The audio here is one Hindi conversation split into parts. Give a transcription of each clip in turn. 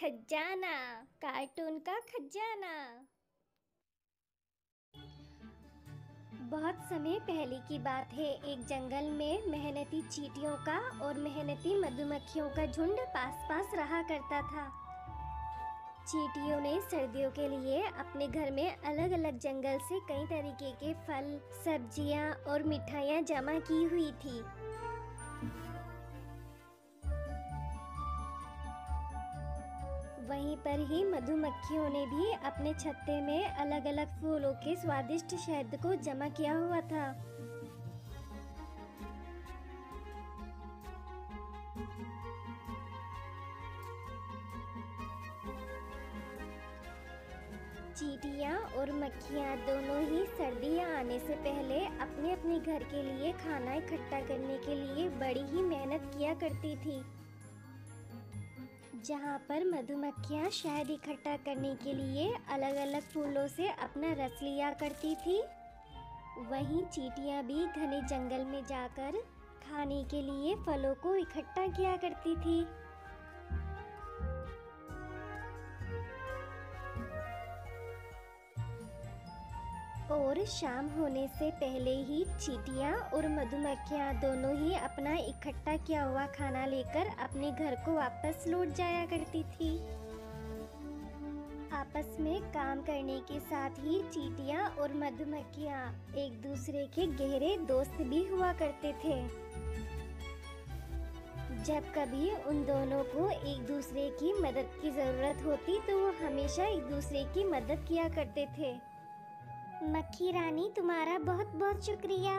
खजाना, कार्टून का खजाना। बहुत समय पहले की बात है। एक जंगल में मेहनती चींटियों का और मेहनती मधुमक्खियों का झुंड पास पास रहा करता था। चींटियों ने सर्दियों के लिए अपने घर में अलग अलग जंगल से कई तरीके के फल, सब्जियां और मिठाइयां जमा की हुई थी। वहीं पर ही मधुमक्खियों ने भी अपने छत्ते में अलग अलग फूलों के स्वादिष्ट शहद को जमा किया हुआ था। चींटियां और मक्खियां दोनों ही सर्दियां आने से पहले अपने अपने घर के लिए खाना इकट्ठा करने के लिए बड़ी ही मेहनत किया करती थी। जहाँ पर मधुमक्खियाँ शहद इकट्ठा करने के लिए अलग अलग फूलों से अपना रस लिया करती थी, वहीं चींटियाँ भी घने जंगल में जाकर खाने के लिए फलों को इकट्ठा किया करती थी। और शाम होने से पहले ही चींटियां और मधुमक्खियां दोनों ही अपना इकट्ठा किया हुआ खाना लेकर अपने घर को वापस लौट जाया करती थी। आपस में काम करने के साथ ही चींटियां और मधुमक्खियां एक दूसरे के गहरे दोस्त भी हुआ करते थे। जब कभी उन दोनों को एक दूसरे की मदद की जरूरत होती तो वो हमेशा एक दूसरे की मदद किया करते थे। मक्खी रानी, तुम्हारा बहुत बहुत शुक्रिया।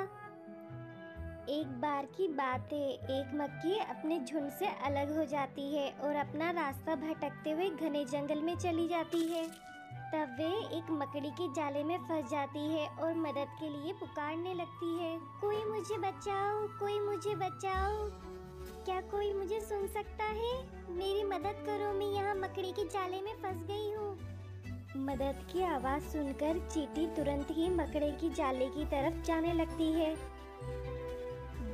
एक बार की बात है, एक मक्खी अपने झुंड से अलग हो जाती है और अपना रास्ता भटकते हुए घने जंगल में चली जाती है। तब वे एक मकड़ी के जाले में फंस जाती है और मदद के लिए पुकारने लगती है, कोई मुझे बचाओ, कोई मुझे बचाओ। क्या कोई मुझे सुन सकता है? मेरी मदद करो, मैं यहाँ मकड़ी के जाले में फंस गई हूँ। मदद की आवाज सुनकर चींटी तुरंत ही मकड़ी की जाले की तरफ जाने लगती है।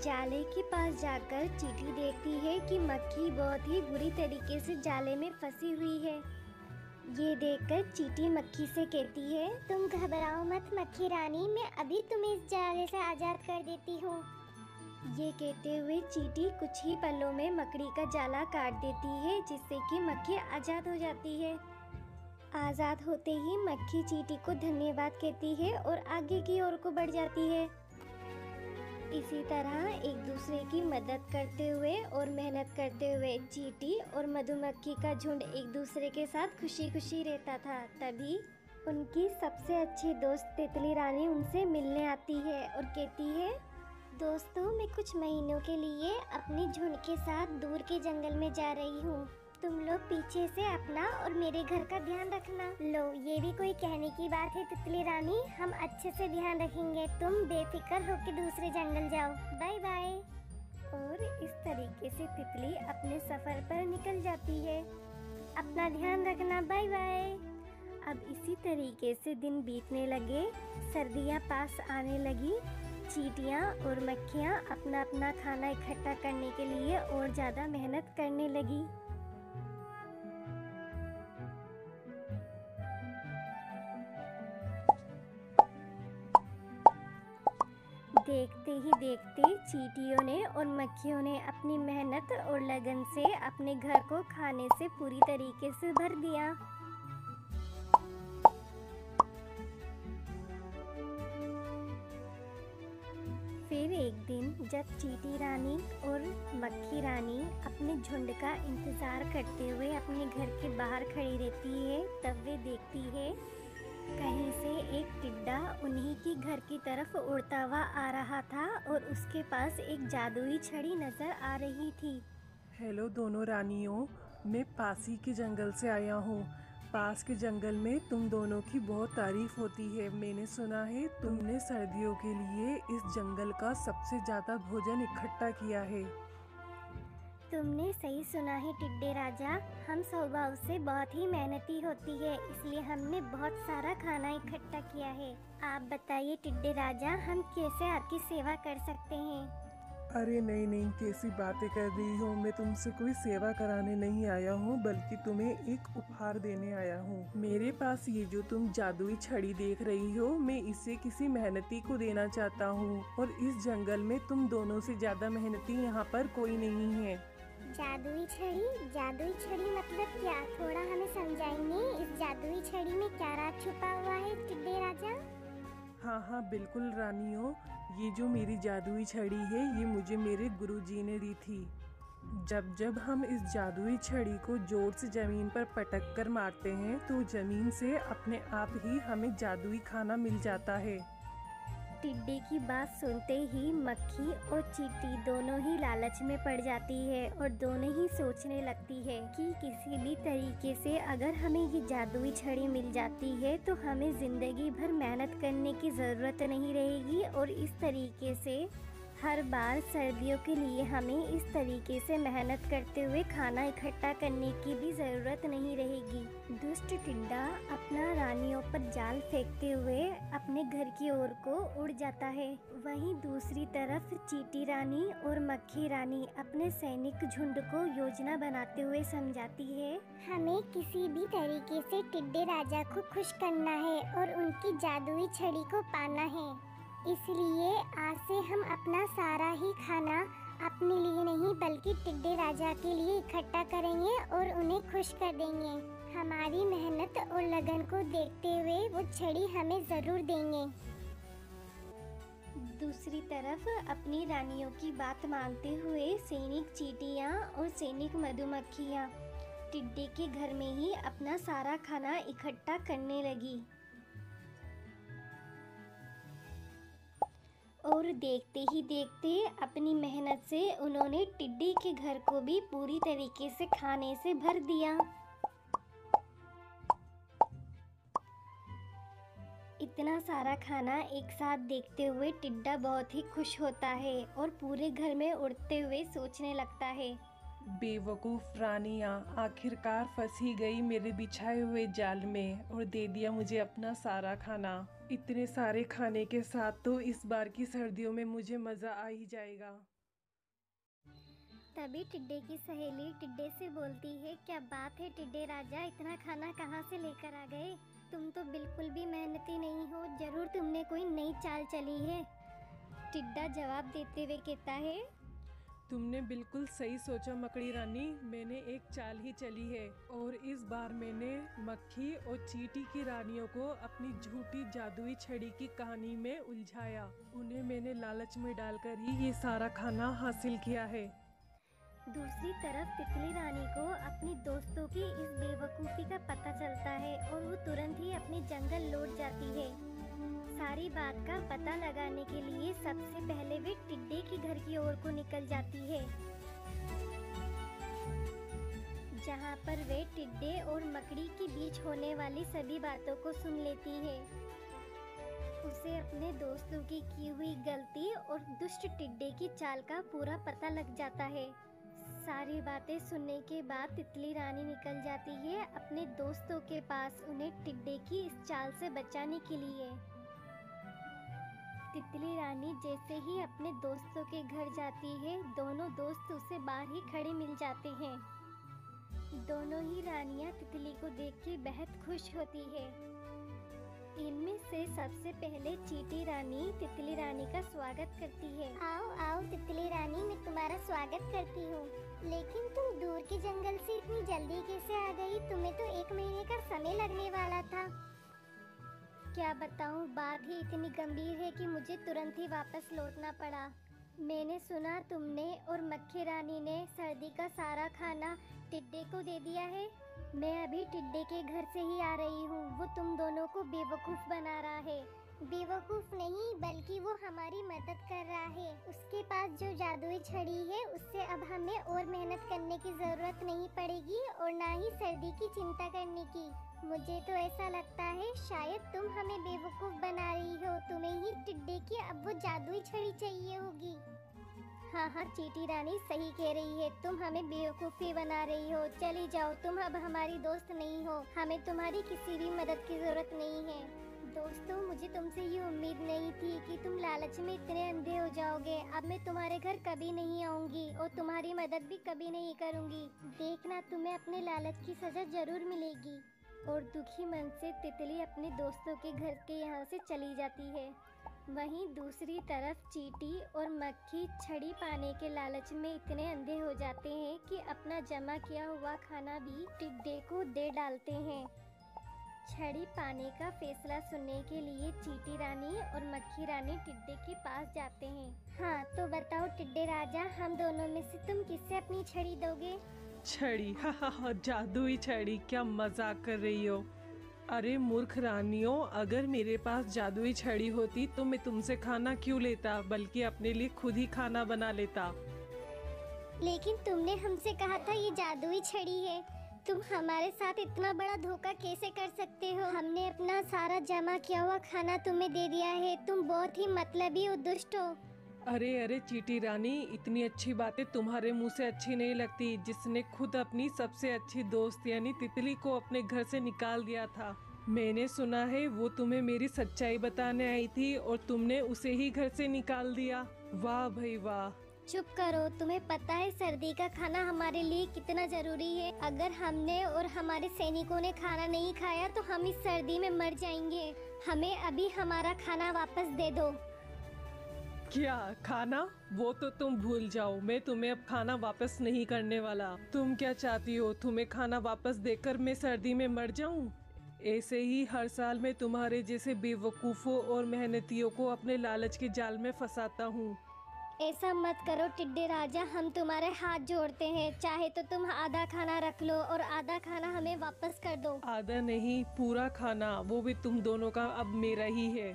जाले के पास जाकर चींटी देखती है कि मक्खी बहुत ही बुरी तरीके से जाले में फंसी हुई है। ये देखकर चींटी मक्खी से कहती है, तुम घबराओ मत मक्खी रानी, मैं अभी तुम्हें इस जाले से आजाद कर देती हूँ। ये कहते हुए चींटी कुछ ही पलों में मकड़ी का जाला काट देती है, जिससे कि मक्खी आजाद हो जाती है। आज़ाद होते ही मक्खी चींटी को धन्यवाद कहती है और आगे की ओर को बढ़ जाती है। इसी तरह एक दूसरे की मदद करते हुए और मेहनत करते हुए चींटी और मधुमक्खी का झुंड एक दूसरे के साथ खुशी खुशी रहता था। तभी उनकी सबसे अच्छी दोस्त तितली रानी उनसे मिलने आती है और कहती है, दोस्तों, मैं कुछ महीनों के लिए अपने झुंड के साथ दूर के जंगल में जा रही हूँ। तुम लोग पीछे से अपना और मेरे घर का ध्यान रखना। लो, ये भी कोई कहने की बात है तितली रानी, हम अच्छे से ध्यान रखेंगे। तुम बेफिक्र होकर दूसरे जंगल जाओ। Bye bye. और इस तरीके से तितली अपने सफर पर निकल जाती है। अपना ध्यान रखना, बाय बाय। अब इसी तरीके से दिन बीतने लगे, सर्दियाँ पास आने लगी। चींटियाँ और मक्खियाँ अपना अपना खाना इकट्ठा करने के लिए और ज़्यादा मेहनत करने लगी। देखते ही देखते चींटियों ने और मक्खियों ने अपनी मेहनत और लगन से अपने घर को खाने से पूरी तरीके से भर दिया। फिर एक दिन जब चींटी रानी और मक्खी रानी अपने झुंड का इंतजार करते हुए अपने घर के बाहर खड़ी रहती है, तब वे देखती है कहीं से एक टिड्डा उन्हीं की घर की तरफ उड़ता हुआ आ रहा था और उसके पास एक जादुई छड़ी नजर आ रही थी। हेलो दोनों रानियों, मैं पास ही के जंगल से आया हूँ। पास के जंगल में तुम दोनों की बहुत तारीफ होती है। मैंने सुना है तुमने सर्दियों के लिए इस जंगल का सबसे ज़्यादा भोजन इकट्ठा किया है। तुमने सही सुना है टिड्डे राजा, हम स्वभाव से बहुत ही मेहनती होती है, इसलिए हमने बहुत सारा खाना इकट्ठा किया है। आप बताइए टिड्डे राजा, हम कैसे आपकी सेवा कर सकते हैं? अरे नहीं नहीं, कैसी बातें कर रही हो। मैं तुमसे कोई सेवा कराने नहीं आया हूँ, बल्कि तुम्हें एक उपहार देने आया हूँ। मेरे पास ये जो तुम जादुई छड़ी देख रही हो, मैं इसे किसी मेहनती को देना चाहता हूँ। और इस जंगल में तुम दोनों से ज्यादा मेहनती यहाँ पर कोई नहीं है। जादुई छड़ी? जादुई छड़ी मतलब क्या? थोड़ा हमें समझाएंगे, इस जादुई छड़ी में क्या राज छुपा हुआ है टिड्डे राजा? हाँ हाँ बिल्कुल रानियों, ये जो मेरी जादुई छड़ी है ये मुझे मेरे गुरुजी ने दी थी। जब जब हम इस जादुई छड़ी को जोर से जमीन पर पटक कर मारते हैं तो जमीन से अपने आप ही हमें जादुई खाना मिल जाता है। टिड्डे की बात सुनते ही मक्खी और चींटी दोनों ही लालच में पड़ जाती है और दोनों ही सोचने लगती है कि किसी भी तरीके से अगर हमें ये जादुई छड़ी मिल जाती है तो हमें जिंदगी भर मेहनत करने की ज़रूरत नहीं रहेगी और इस तरीके से हर बार सर्दियों के लिए हमें इस तरीके से मेहनत करते हुए खाना इकट्ठा करने की भी ज़रूरत नहीं रहेगी। दुष्ट टिड्डा अपना रानियों पर जाल फेंकते हुए अपने घर की ओर को उड़ जाता है। वहीं दूसरी तरफ चींटी रानी और मक्खी रानी अपने सैनिक झुंड को योजना बनाते हुए समझाती है, हमें किसी भी तरीके से टिड्डे राजा को खुश करना है और उनकी जादुई छड़ी को पाना है। इसलिए आज से हम अपना सारा ही खाना अपने लिए नहीं बल्कि टिड्डे राजा के लिए इकट्ठा करेंगे और उन्हें खुश कर देंगे। हमारी मेहनत और लगन को देखते हुए वो छड़ी हमें ज़रूर देंगे। दूसरी तरफ अपनी रानियों की बात मानते हुए सैनिक चींटियाँ और सैनिक मधुमक्खियाँ टिड्डे के घर में ही अपना सारा खाना इकट्ठा करने लगी। और देखते ही देखते अपनी मेहनत से उन्होंने टिड्डे के घर को भी पूरी तरीके से खाने से भर दिया। इतना सारा खाना एक साथ देखते हुए टिड्डा बहुत ही खुश होता है और पूरे घर में उड़ते हुए सोचने लगता है, बेवकूफ़ रानियाँ आखिरकार फंस ही गई मेरे बिछाए हुए जाल में और दे दिया मुझे अपना सारा खाना। इतने सारे खाने के साथ तो इस बार की सर्दियों में मुझे मज़ा आ ही जाएगा। तभी टिड्डे की सहेली टिड्डे से बोलती है, क्या बात है टिड्डे राजा, इतना खाना कहाँ से लेकर आ गए? तुम तो बिल्कुल भी मेहनती नहीं हो, जरूर तुमने कोई नई चाल चली है। टिड्डा जवाब देते हुए कहता है, तुमने बिल्कुल सही सोचा मकड़ी रानी, मैंने एक चाल ही चली है और इस बार मैंने मक्खी और चींटी की रानियों को अपनी झूठी जादुई छड़ी की कहानी में उलझाया। उन्हें मैंने लालच में डालकर ही ये सारा खाना हासिल किया है। दूसरी तरफ तितली रानी को अपनी दोस्तों की इस बेवकूफ़ी का पता चलता है और वो तुरंत ही अपने जंगल लौट जाती है। सारी बात का पता लगाने के लिए सबसे पहले वे टिड्डे के घर की ओर को निकल जाती है, जहाँ पर वे टिड्डे और मकड़ी के बीच होने वाली सभी बातों को सुन लेती है। उसे अपने दोस्तों की हुई गलती और दुष्ट टिड्डे की चाल का पूरा पता लग जाता है। सारी बातें सुनने के बाद तितली रानी निकल जाती है अपने दोस्तों के पास उन्हें टिड्डे की इस चाल से बचाने के लिए। तितली रानी जैसे ही अपने दोस्तों के घर जाती है, दोनों दोस्त उसे बाहर ही खड़े मिल जाते हैं। दोनों ही रानियां तितली को देख के बेहद खुश होती है। इनमें से सबसे पहले चींटी रानी तितली रानी का स्वागत करती है। आओ आओ तितली रानी, मैं तुम्हारा स्वागत करती हूँ। लेकिन तुम दूर के जंगल से इतनी जल्दी कैसे आ गई? तुम्हें तो 1 महीने का समय लगने वाला था। क्या बताऊं, बात ही इतनी गंभीर है कि मुझे तुरंत ही वापस लौटना पड़ा। मैंने सुना तुमने और मक्खी रानी ने सर्दी का सारा खाना टिड्डे को दे दिया है। मैं अभी टिड्डे के घर से ही आ रही हूँ। वो तुम दोनों को बेवकूफ़ बना रहा है। बेवकूफ़ नहीं, बल्कि वो हमारी मदद कर रहा है। उसके पास जो जादुई छड़ी है उससे अब हमें और मेहनत करने की ज़रूरत नहीं पड़ेगी और ना ही सर्दी की चिंता करने की। मुझे तो ऐसा लगता है शायद तुम हमें बेवकूफ़ बना रही हो। तुम्हें ही टिड्डे की अब वो जादुई छड़ी चाहिए होगी। हाँ हाँ चींटी रानी सही कह रही है, तुम हमें बेवकूफ़ी बना रही हो। चली जाओ, तुम अब हमारी दोस्त नहीं हो। हमें तुम्हारी किसी भी मदद की ज़रूरत नहीं है। दोस्तों, मुझे तुमसे ये उम्मीद नहीं थी कि तुम लालच में इतने अंधे हो जाओगे। अब मैं तुम्हारे घर कभी नहीं आऊंगी और तुम्हारी मदद भी कभी नहीं करूंगी। देखना, तुम्हें अपने लालच की सजा जरूर मिलेगी। और दुखी मन से तितली अपने दोस्तों के घर के यहाँ से चली जाती है। वहीं दूसरी तरफ चींटी और मक्खी छड़ी पाने के लालच में इतने अंधे हो जाते हैं कि अपना जमा किया हुआ खाना भी टिड्डे को दे डालते हैं। छड़ी पाने का फैसला सुनने के लिए चींटी रानी और मक्खी रानी टिड्डे के पास जाते हैं। हाँ, तो बताओ टिड्डे राजा, हम दोनों में से तुम किससे अपनी छड़ी दोगे? छड़ी? हा, जादुई छड़ी? क्या मजाक कर रही हो? अरे मूर्ख रानियों, अगर मेरे पास जादुई छड़ी होती तो मैं तुमसे खाना क्यों लेता, बल्कि अपने लिए खुद ही खाना बना लेता। लेकिन तुमने हमसे कहा था ये जादुई छड़ी है। तुम हमारे साथ इतना बड़ा धोखा कैसे कर सकते हो? हमने अपना सारा जमा किया हुआ खाना तुम्हें दे दिया है। तुम बहुत ही मतलबी और दुष्ट हो। अरे चींटी रानी, इतनी अच्छी बातें तुम्हारे मुंह से अच्छी नहीं लगती, जिसने खुद अपनी सबसे अच्छी दोस्त यानी तितली को अपने घर से निकाल दिया था। मैंने सुना है वो तुम्हें मेरी सच्चाई बताने आई थी और तुमने उसे ही घर से निकाल दिया। वाह भाई वाह। चुप करो, तुम्हें पता है सर्दी का खाना हमारे लिए कितना जरूरी है। अगर हमने और हमारे सैनिकों ने खाना नहीं खाया तो हम इस सर्दी में मर जाएंगे। हमें अभी हमारा खाना वापस दे दो। क्या खाना? वो तो तुम भूल जाओ, मैं तुम्हें अब खाना वापस नहीं करने वाला। तुम क्या चाहती हो, तुम्हें खाना वापस देकर मैं सर्दी में मर जाऊं? ऐसे ही हर साल मैं तुम्हारे जैसे बेवकूफ़ों और मेहनतियों को अपने लालच के जाल में फंसाता हूँ। ऐसा मत करो टिड्डे राजा, हम तुम्हारे हाथ जोड़ते हैं। चाहे तो तुम आधा खाना रख लो और आधा खाना हमें वापस कर दो। आधा नहीं, पूरा खाना, वो भी तुम दोनों का अब मेरा ही है।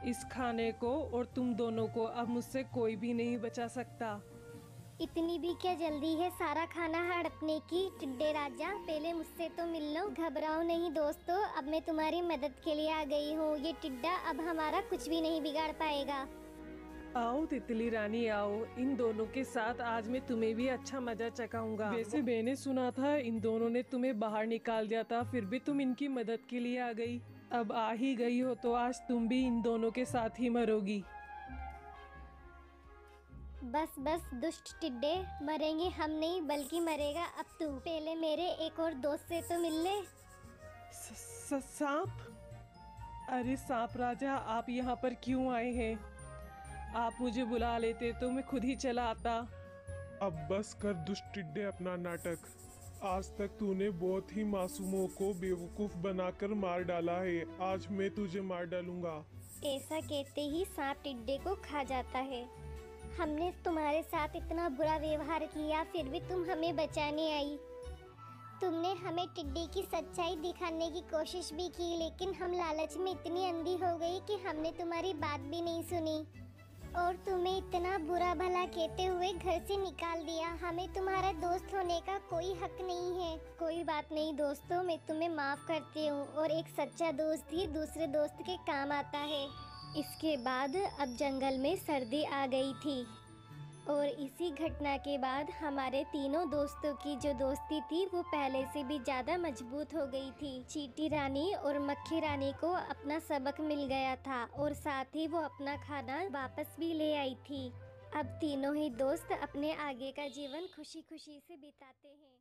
इस खाने को और तुम दोनों को अब मुझसे कोई भी नहीं बचा सकता। इतनी भी क्या जल्दी है सारा खाना हड़पने की? टिड्डे राजा, पहले मुझसे तो मिल लो। घबराओ नहीं दोस्तों, अब मैं तुम्हारी मदद के लिए आ गई हूँ। ये टिड्डा अब हमारा कुछ भी नहीं बिगाड़ पाएगा। आओ तितली रानी आओ, इन दोनों के साथ आज मैं तुम्हें भी अच्छा मजा चखाऊंगा। वैसे मैंने सुना था इन दोनों ने तुम्हें बाहर निकाल दिया था, फिर भी तुम इनकी मदद के लिए आ गई। अब आ ही गई हो तो आज तुम भी इन दोनों के साथ ही मरोगी। बस बस दुष्ट टिड्डे, मरेंगे हम नहीं बल्कि मरेगा अब तू। पहले मेरे एक और दोस्त से तो मिल ले। सांप? अरे सांप राजा, आप यहाँ पर क्यों आए हैं? आप मुझे बुला लेते तो मैं खुद ही चला आता। अब बस कर दुष्ट टिड्डे अपना नाटक। आज तक तूने बहुत ही मासूमों को बेवकूफ बनाकर मार डाला है, आज मैं तुझे मार डालूंगा। ऐसा कहते ही सांप टिड्डे को खा जाता है। हमने तुम्हारे साथ इतना बुरा व्यवहार किया, फिर भी तुम हमें बचाने आई। तुमने हमें टिड्डे की सच्चाई दिखाने की कोशिश भी की, लेकिन हम लालच में इतनी अंधी हो गई कि हमने तुम्हारी बात भी नहीं सुनी और तुम्हें इतना बुरा भला कहते हुए घर से निकाल दिया। हमें तुम्हारा दोस्त होने का कोई हक नहीं है। कोई बात नहीं दोस्तों, मैं तुम्हें माफ करती हूँ और एक सच्चा दोस्त ही दूसरे दोस्त के काम आता है। इसके बाद अब जंगल में सर्दी आ गई थी और इसी घटना के बाद हमारे तीनों दोस्तों की जो दोस्ती थी वो पहले से भी ज्यादा मजबूत हो गई थी। चींटी रानी और मक्खी रानी को अपना सबक मिल गया था और साथ ही वो अपना खाना वापस भी ले आई थी। अब तीनों ही दोस्त अपने आगे का जीवन खुशी खुशी से बिताते हैं।